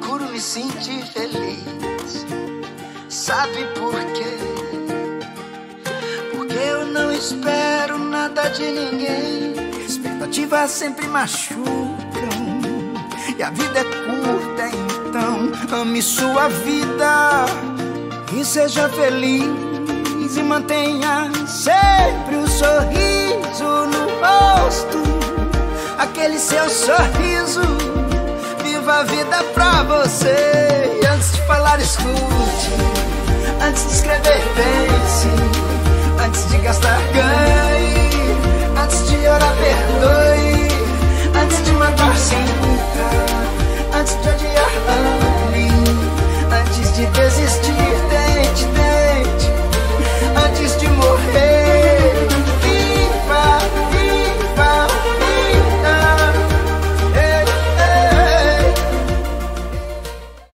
procuro me sentir feliz. Sabe por quê? Porque eu não espero nada de ninguém. Expectativas sempre machucam e a vida é curta, então ame sua vida e seja feliz. E mantenha sempre um sorriso no rosto, aquele seu sorriso. Viva a vida pra você. E antes de falar, escute. Antes de escrever, pense. Antes de gastar, ganhe. Antes de orar, perdoe. Antes de matar, sinta.